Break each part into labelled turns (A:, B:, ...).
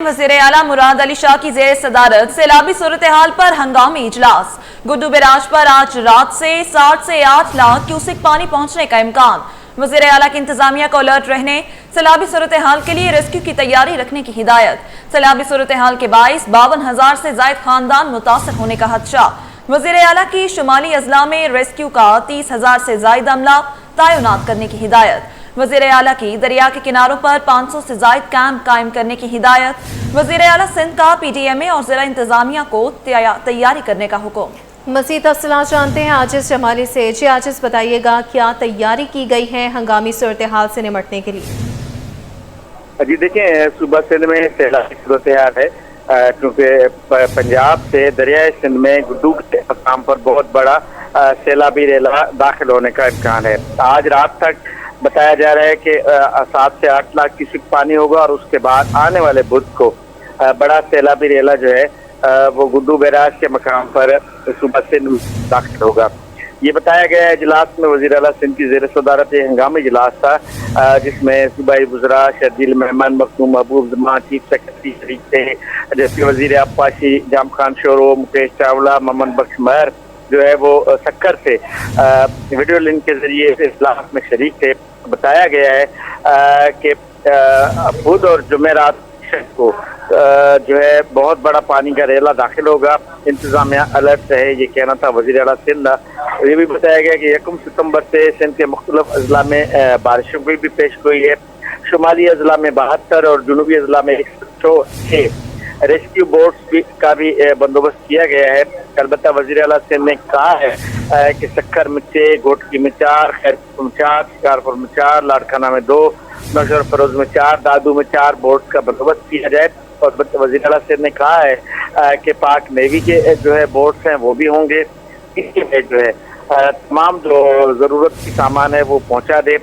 A: वज़ीर आला मुराद अली शाह की ज़ेर सदारत सैलाबी सूरत हाल पर हंगामी इजलास। गुड्डू बैराज पर आज रात से 7 से 8 लाख क्यूसेक पानी पहुंचने का इम्कान। वज़ीर आला की इंतजामिया को अलर्ट रहने, सैलाबी सूरत हाल के लिए रेस्क्यू की तैयारी रखने की हिदायत। सैलाबी सूरत हाल के बाइस 52,000 से जायद खानदान मुतासर होने का खदशा। वज़ीर आला की शुमाली अजला में रेस्क्यू का 30,000 से जायद अमला तैनात करने की हिदायत। वज़ीर आला की दरिया के किनारों पर 500 से जायद कैंप कायम करने की हिदायत। वज़ीर आला सिंध का PTMA और जिला इंतजामिया को तैयारी करने का हुक्म।
B: मज़ीद तफसीलात जानते हैं आजिज़ जमाली से। जी आजिज़, बताइएगा क्या तैयारी की गई है हंगामी सूरत हाल से निमटने के लिए?
C: जी देखिए, सुबह सिंध में सैलाबी सूरत हाल है क्योंकि पंजाब से दरियाए सिंध में गुड्डू के मकाम पर बहुत बड़ा सैलाबी रेला दाखिल होने का इम्कान है। आज रात तक बताया जा रहा है कि 7 से 8 लाख क्यूसेक पानी होगा और उसके बाद आने वाले बुध को बड़ा सैलाबी रेला जो है वो गुड्डू बैराज के मकाम पर सुबह सिंध दाखिल होगा। ये बताया गया है इजलास में वज़ीर आला सिंध की ज़ेर सदारत हंगामी इजलास था जिसमें सूबाई वज़रा शर्जील मेहमान मखदूम महबूब जमान चीफ सेक्रेटरी शरीक थे, जबकि वज़ीर आबपाशी जाम खान शोरो, मुकेश चावला, मोहम्मद बख्श महर जो है वो सक्कर से वीडियो लिंक के जरिए इस इजलास में शरीक थे। बताया गया है कि बुध और जुमेरात को जो है बहुत बड़ा पानी का रेला दाखिल होगा। इंतजामिया अलर्ट रहे, ये कहना था वज़ीर आला सिंध। ये भी बताया गया कि 1 सितंबर से सिंध के मुख्तलिफ अजला में बारिशों की भी पेश गोई है। शुमाली अजला में 72 और जुनूबी अजला में 106 रेस्क्यू बोट्स का भी बंदोबस्त किया गया है। अलबत्ता वज़ीर आला सिंध ने कहा है कि सक्कर में 6, गोटकी में 4, खैरपुर में 4, शिकारपुर में 4, लाड़काना में 2, नौशहर फरोज में 4, दादू में 4 बोट्स का बंदोबस्त किया जाए। और वज़ीर आला सिंध ने कहा है कि पाक नेवी के जो है बोट्स हैं वो भी होंगे, इसमें जो है तमाम जो ज़रूरत की सामान है वो पहुँचा दे।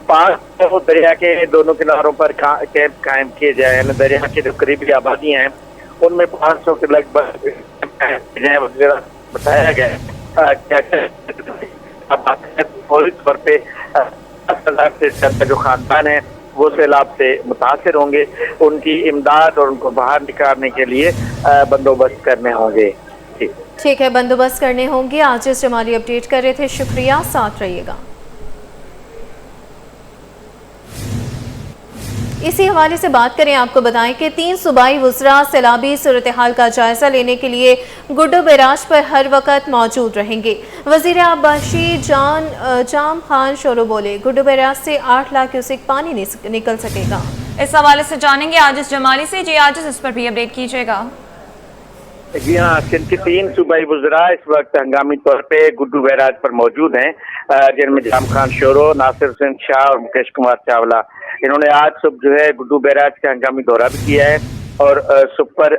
C: 5 दरिया के दोनों किनारों पर कैंप कायम किए जाए। दरिया की जो करीबी आबादियाँ हैं उनमें 500 के लगभग बताया गया फौरी तौर पे 10,000 से ज्यादा जो खानदान है वो सैलाब से मुतासर होंगे। उनकी इमदाद और उनको बाहर निकालने के लिए बंदोबस्त करने होंगे।
B: ठीक है, बंदोबस्त करने होंगे। आजिज़ जमाली अपडेट कर रहे थे, शुक्रिया, साथ रहिएगा। इसी हवाले से बात करें, आपको बताएं कि 3 सूबाई वज़रा सैलाबी सूरत हाल का जायजा लेने के लिए गुड्डू बैराज पर हर वक्त मौजूद रहेंगे। वज़ीर आबपाशी जाम खान शोरो बोले, गुड्डू बैराज से 8 लाख क्यूसेक पानी निकल सकेगा।
A: इस हवाले से जानेंगे आजिज़ जमाली से। जी आजिज़, इस पर भी अपडेट कीजिएगा।
C: जी हाँ, सिंध के 3 सूबाई वज़रा इस वक्त हंगामी तौर पे गुड्डू बैराज पर मौजूद हैं, जिनमें जाम खान शोरो, नासिर हुसैन शाह और मुकेश कुमार चावला। इन्होंने आज सुबह जो है गुड्डू बैराज का हंगामी दौरा भी किया है और सुपर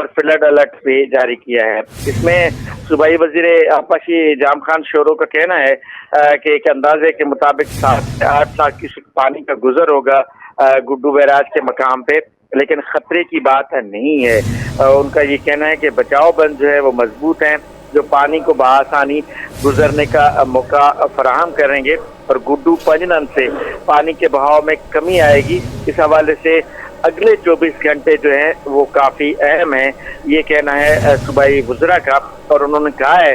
C: फ्लड अलर्ट भी जारी किया है। इसमें सूबाई वज़ीर आबपाशी जाम खान शोरो का कहना है कि एक अंदाजे के मुताबिक 7 से 8 लाख क्यूसेक पानी का गुजर होगा गुड्डू बैराज के मकाम पे, लेकिन खतरे की बात नहीं है। उनका ये कहना है कि बचाव बंद जो है वो मजबूत हैं, जो पानी को बआसानी गुजरने का मौका फराहम करेंगे और गुड्डू पंजनन से पानी के बहाव में कमी आएगी। इस हवाले से अगले 24 घंटे जो हैं वो काफ़ी अहम है, ये कहना है सूबाई वज़रा का। और उन्होंने कहा है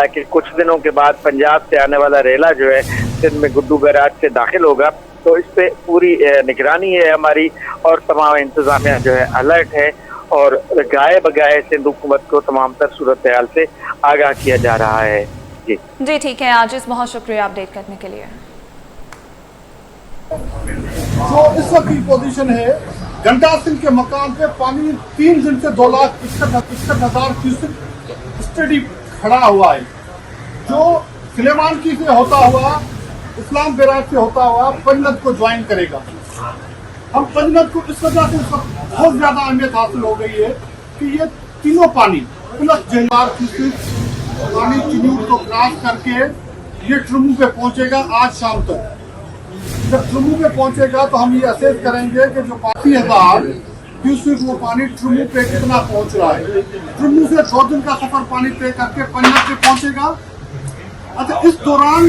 C: कि कुछ दिनों के बाद पंजाब से आने वाला रेला जो है सिंध में गुड्डू बैराज से दाखिल होगा, तो इस पे पूरी निगरानी है हमारी और तमाम इंतजामिया जो है अलर्ट है और गाए बगाए सिंध हुकूमत को तमाम तर सूरत हाल से आगाह किया जा रहा है।
A: जी ठीक है आजिज़, बहुत शुक्रिया अपडेट करने के लिए।
D: जो इस वक्त की पोजीशन है, गंडा सिंह के मकाम पे पानी 3 दिन से 2,61,000 क्यूसेक स्टडी खड़ा हुआ है, जो सुलेमान की से होता हुआ, इस्लाम बैराज से होता हुआ पंजनद को ज्वाइन करेगा। हम पंजनद को इस वजह से बहुत ज्यादा अहमियत हासिल हो गई है कि ये तीनों पानी प्लस जहलार क्यूसेक पानी चिन्यूट को क्रॉस करके ये ट्रुमू पे पहुंचेगा आज शाम तक। जब ट्रुमू पे पहुंचेगा तो हम ये असेस करेंगे कि जो 80,000 क्यूसेक वो पानी ट्रुमू पे कितना पहुंच रहा है। ट्रुमू से 2 दिन का सफर पानी तय करके पंजनद पे पहुंचेगा। अच्छा, इस दौरान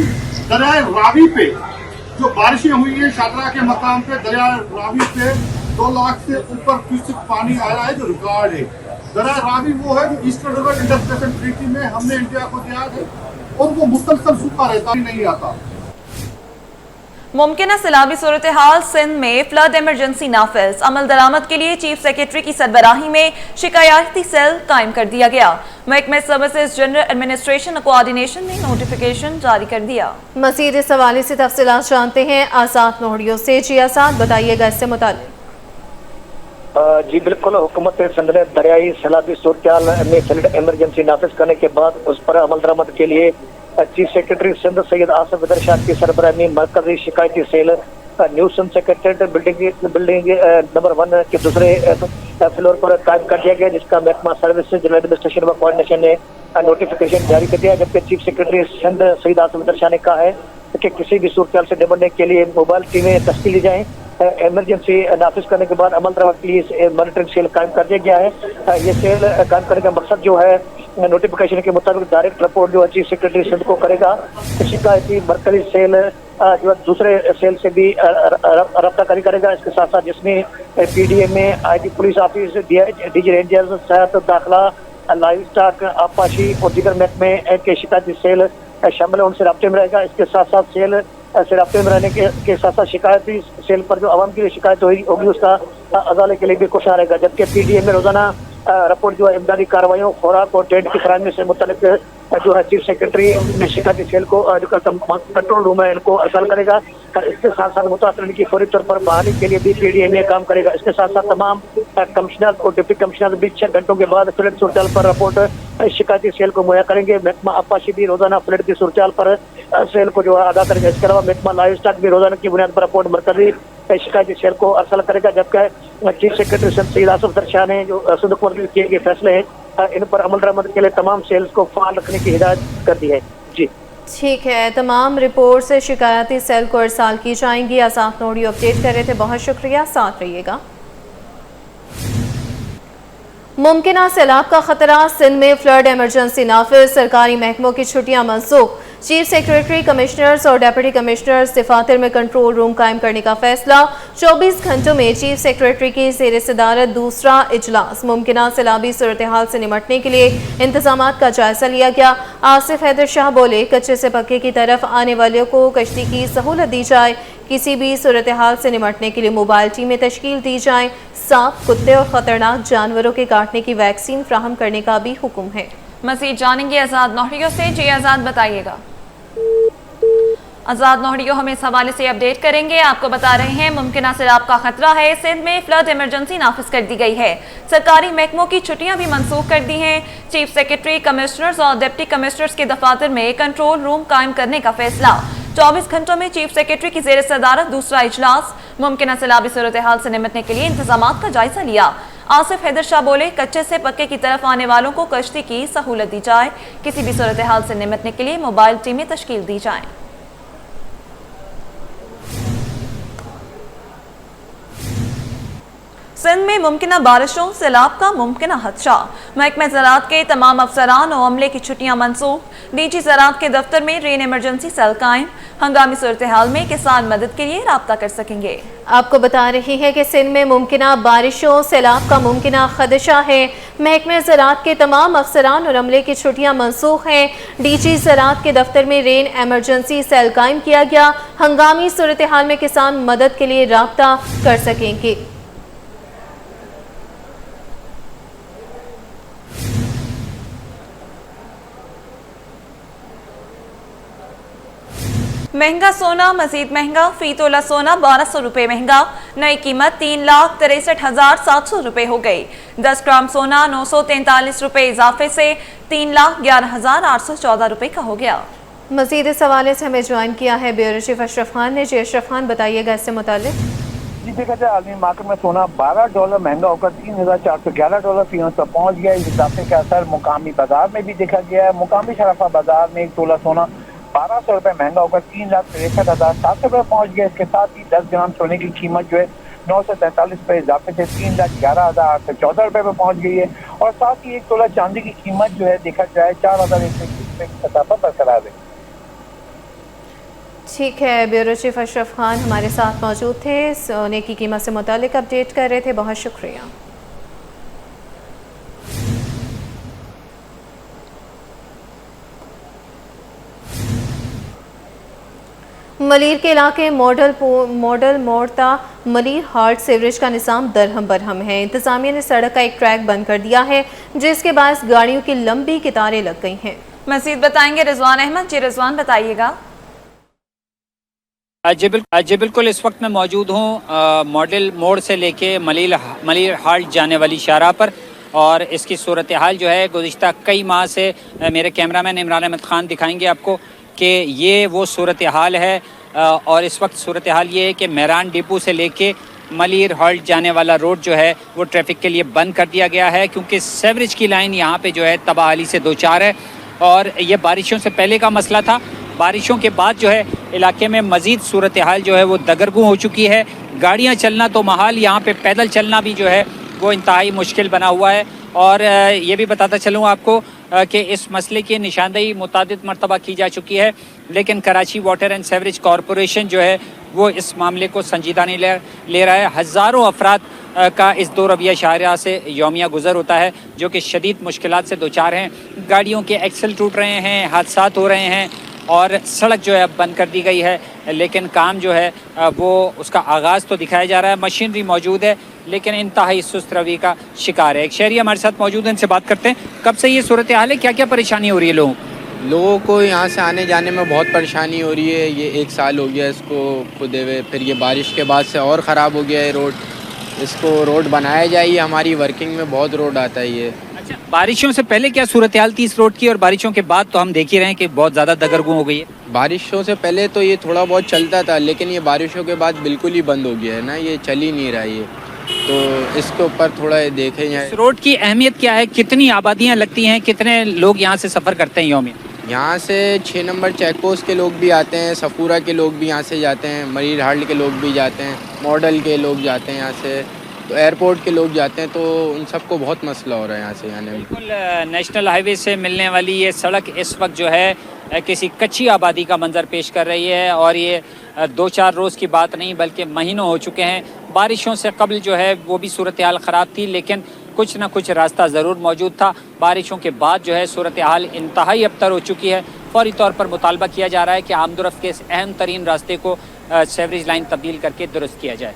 D: दरियाए रावी पे जो बारिशें हुई है, शादरा के मकाम पे दरिया रावी पे 2 लाख से ऊपर क्यूसेक पानी आया है जो रिकॉर्ड है। दरिया रावी वो है जो ईस्टर्न रिवर इंटरप्रिटेशन ट्रीटी में हमने इंडिया को दिया है और वो मुसलसल सूखा रहता ही नहीं आता।
A: मुमकिन सैलाबी सूरत हाल सिंध में फ्लड इमरजेंसी नाफिज, अमल दरामद के लिए चीफ सेक्रेटरी की सरबराही में शिकायती सेल कायम कर दिया गया। महकमे सर्विसेज जनरल एडमिनिस्ट्रेशन कोऑर्डिनेशन ने नोटिफिकेशन जारी कर दिया।
B: मजीद इस हवाले से तफसीलात जानते हैं आजाद नोहड़ियों से। जी आजाद, बताइएगा इससे मुताल्लिक।
E: जी बिल्कुल, हुकूमत सिंध ने दरियाई सैलाबी सूरत में फ्लड इमरजेंसी नाफिज करने के बाद उस पर अमल दरामद के लिए चीफ सेक्रेटरी सिंध सैयद आसिफ हैदर शाह की सरबराही में मरकजी शिकायती cell new Sindh secretariat building number 1 के दूसरे फ्लोर पर कायम कर दिया गया, जिसका महकमा सर्विसेज जनरल एडमिनिस्ट्रेशन व कोऑर्डिनेशन ने नोटिफिकेशन जारी कर दिया। जबकि चीफ सेक्रेटरी सिंध सैयद आसिफ हैदर शाह ने कहा है कि किसी भी सूरत से निपटने के लिए मोबाइल टीमें तश्कील दी जाएं। इमरजेंसी नाफिज करने के बाद अमल दरामद के लिए मॉनिटरिंग सेल कायम कर दिया गया है। ये सेल कायम करने का मकसद जो है नोटिफिकेशन के मुताबिक डायरेक्ट रिपोर्ट जो चीफ सेक्रेटरी सिंध को करेगा। शिकायती मरकजी सेल जो है दूसरे सेल से भी रब्ताकारी करेगा। इसके साथ साथ जिसमें पीडीए में IT police office, DG rangers, सेहत, दाखिला, लाइव स्टॉक, आपाशी और दीगर महकमे के शिकायती सेल शामिल है, उनसे राब्ते में रहेगा। इसके साथ साथ सेल से राब्ते में रहने के साथ साथ शिकायती सेल पर जो आवाम की शिकायत होगी उसका अदालत के लिए भी कोशिश रहेगा। जबकि पीडीए में रोजाना रिपोर्ट जो है इमदादी कार्रवाइयों, खुराक और टेंट की फराहमी से मुतल्लिक जो है चीफ सेक्रेटरी ने शिकायती सेल को जो कंट्रोल रूम है इनको अरसल करेगा। इसके साथ साथ मुतासरीन की फौरी तौर पर बहाली के लिए भी पीडीए में काम करेगा। इसके साथ साथ तमाम कमिश्नर और डिप्टी कमिश्नर भी 6 घंटों के बाद फ्लड सूरत पर रिपोर्ट शिकायती सेल को मुहैया करेंगे। महकमा आपाशी भी रोजाना फ्लड की सूरत पर सेल को जो है अदा करेगा। इसके अलावा महकमा लाइव स्टॉक भी रोजाना की बुनियाद पर रिपोर्ट मरकजी शिकायती सेल को अरसल करेगा। जबकि चीफ सेक्रेटरी सैयद आसिफ हैदर शाह ने जो सिंध हुकूमत के किए गए फैसले हैं इन पर अमल दरामद के लिए तमाम सेल्स को फाल रखने की हिदायत कर दी है। जी
B: ठीक है, तमाम रिपोर्ट से शिकायती सेल को अरसाल की जाएंगी। आजाद नोहड़ी अपडेट कर रहे थे, बहुत शुक्रिया, साथ रहिएगा। मुमकिन सैलाब का खतरा, सिंध में फ्लड इमरजेंसी नाफिज, सरकारी महकमों की छुट्टियां मनसूख, चीफ सेक्रेटरी, कमिश्नर्स और डेप्यूटी कमिश्नर्स दफातर में कंट्रोल रूम कायम करने का फैसला। 24 घंटों में चीफ सेक्रेटरी की ज़ेर सदारत दूसरा इजलास। मुमकिन सैलाबी सूरत हाल से निपटने के लिए इंतजाम का जायजा लिया गया। आसिफ हैदर शाह बोले, कच्चे से पक्के की तरफ आने वालों को कश्ती की सहूलत दी जाए। किसी भी सूरत हाल से निपटने के लिए मोबाइल टीमें तश्कील दी जाएं। सांप, कुत्ते और ख़तरनाक जानवरों के काटने की वैक्सीन फ्राहम करने का भी हुक्म है।
A: मज़ीद जानेंगे आज़ाद नोहड़ियों से। जी आज़ाद, बताइएगा। आज़ाद नोहड़ियों हम इस हवाले से अपडेट करेंगे। आपको बता रहे हैं मुमकिन सैलाब का खतरा है, सिंध में फ्लड इमरजेंसी नाफिज कर दी गई है। सरकारी महकमों की छुट्टियां भी मनसूख कर दी हैं। चीफ सेक्रेटरी, कमिश्नर्स और डिप्टी कमिश्नर्स के दफातर में कंट्रोल रूम कायम करने का फैसला। 24 घंटों में चीफ सेक्रेटरी की ज़ेर सदारत दूसरा इजलास। मुमकिन सैलाबी सूरत हाल से निपटने के लिए इंतजाम का जायजा लिया। आसिफ हैदर शाह बोले, कच्चे से पक्के की तरफ आने वालों को कश्ती की सहूलत दी जाए। किसी भी सूरत हाल से निपटने के लिए मोबाइल टीमें तश्कील दी जाएं। सिंध में मुमकिन बारिशों, सैलाब का मुमकिन खदशा। महकमा ज़राअत के तमाम अफसरान और अमले की छुट्टियां मनसूख। डीजी ज़राअत के दफ्तर में रेन इमरजेंसी सेल कायम। हंगामी सूरत हाल में किसान मदद के लिए राब्ता कर सकेंगे।
B: आपको बता रही है कि सिंध में मुमकिन बारिशों, सैलाब का मुमकिन खदशा है। महकमे ज़राअत के तमाम अफसरान और अमले की छुट्टियां मनसूख हैं। डीजी ज़राअत के दफ्तर में रेन इमरजेंसी सेल कायम किया गया। हंगामी सूरत हाल में किसान मदद के लिए राब्ता कर सकेंगे।
A: महंगा सोना मजीद महंगा, फी तोला सोना 1200 रुपये महंगा। नई कीमत 3,63,700 रुपये हो गई। 10 ग्राम सोना 943 रुपये इजाफे से 3,11,814 रुपये का हो गया।
B: मजीद इस हवाले से हमें ज्वाइन किया है ब्यूरो चीफ अशरफ खान ने। जी अशरफ खान, बताइएगा इससे मुतालिक।
F: जी देखा जाए आलमी मार्केट में सोना $12 महंगा होकर $3,411 फी औंस पर पहुंच गया। इस इजाफे का असर मुकामी बाजार में भी देखा गया है। मुकामी शराफा बाजार में 1 तोला सोना 1200 रुपये महंगा होकर 3,63,700 रुपये पहुंच गया। इसके साथ ही 10 ग्राम सोने की कीमत जो है 943 रुपये इजाफे से 3,11,814 रुपये पर पहुंच गई है। और साथ ही 1 तोला चांदी की कीमत जो है देखा जाए 4,121 रुपये की सतह पर बरकरार है।
B: ठीक है, ब्यूरो चीफ अशरफ खान हमारे साथ मौजूद थे, सोने की कीमत से मुतालिक अपडेट कर रहे थे। बहुत शुक्रिया। मलीर के इलाके मॉडल मोड़ता मलीर हार्ट सीवरेज का निज़ाम दरहम बरहम है। इंतजामिया ने सड़क का एक ट्रैक बंद कर दिया है, जिसके बाद गाड़ियों की लंबी कतारें लग गई हैं।
A: मज़ीद बताएंगे रिजवान अहमद। जी रिजवान, बताइएगा।
G: जी बिल्कुल, इस वक्त मैं मौजूद हूँ मॉडल मोड़ से लेके मलीर हाल्ट जाने वाली शाहराह पर, और इसकी सूरत हाल जो है गुज़िश्ता कई माह से मेरे कैमरामैन इमरान अहमद ख़ान दिखाएंगे आपको कि ये वो सूरत हाल है। और इस वक्त सूरत हाल ये है कि मेहरान डिपो से लेके मलीर हाल्ट जाने वाला रोड जो है वो ट्रैफिक के लिए बंद कर दिया गया है, क्योंकि सीवरेज की लाइन यहाँ पे जो है तबाहाली से दो चार है। और ये बारिशों से पहले का मसला था। बारिशों के बाद जो है इलाके में मज़ीद सूरत हाल जो है वो दगरगू हो चुकी है। गाड़ियाँ चलना तो महाल, यहाँ पे पैदल चलना भी जो है वो इंतहाई मुश्किल बना हुआ है। और ये भी बताता चलूँ आपको कि इस मसले की निशानदेही मुतादिद मरतबा की जा चुकी है, लेकिन Karachi water and sewerage corporation जो है वो इस मामले को संजीदा नहीं ले रहा है। हज़ारों अफराद का इस दो रबिया शाहराह से यौमिया गुज़र होता है, जो कि शदीद मुश्किलात से दो चार हैं। गाड़ियों के एक्सल टूट रहे हैं, हादसात हो रहे हैं, और सड़क जो है अब बंद कर दी गई है, लेकिन काम जो है वो उसका आगाज़ तो दिखाया जा रहा है। मशीनरी मौजूद है, लेकिन इंतहाई सुस्त रवि का शिकार है। एक शहरी हमारे साथ मौजूद है, इनसे बात करते हैं। कब से ये सूरत हाल है, क्या क्या परेशानी हो रही है
H: लोगों को यहाँ से आने जाने में बहुत परेशानी हो रही है। ये 1 साल हो गया इसको खुदे हुए, फिर ये बारिश के बाद से और ख़राब हो गया है रोड। इसको रोड बनाया जाए, ये हमारी वर्किंग में बहुत रोड आता है ये।
G: अच्छा, बारिशों से पहले क्या सूरत हाल थी इस रोड की, और बारिशों के बाद तो हम देख ही रहे हैं कि बहुत ज़्यादा दगरगू हो गई है।
H: बारिशों से पहले तो ये थोड़ा बहुत चलता था, लेकिन ये बारिशों के बाद बिल्कुल ही बंद हो गया है ना, ये चल ही नहीं रहा ये। तो इसके ऊपर थोड़ा देखें जाए।
G: इस रोड की अहमियत क्या है, कितनी आबादियाँ लगती हैं, कितने लोग यहाँ से सफ़र करते हैं यौमिया?
H: यहाँ से 6 नंबर चेक पोस्ट के लोग भी आते हैं, सफूरा के लोग भी यहाँ से जाते हैं, मरीर हाल्ट के लोग भी जाते हैं, मॉडल के लोग जाते हैं यहाँ से, तो एयरपोर्ट के लोग जाते हैं। तो उन सबको बहुत मसला हो रहा है यहाँ से आने में।
G: बिल्कुल, नेशनल हाईवे से मिलने वाली ये सड़क इस वक्त जो है किसी कच्ची आबादी का मंजर पेश कर रही है, और ये 2-4 रोज़ की बात नहीं बल्कि महीनों हो चुके हैं। बारिशों से कबल जो है वो भी सूरत हाल ख़राब थी, लेकिन कुछ ना कुछ रास्ता ज़रूर मौजूद था। बारिशों के बाद जो है सूरत हाल इंतहाई अबतर हो चुकी है। फौरी तौर पर मुतालबा किया जा रहा है कि आमदोरफ्त के इस अहम तरीन रास्ते को सीवरेज लाइन तब्दील करके दुरुस्त किया जाए।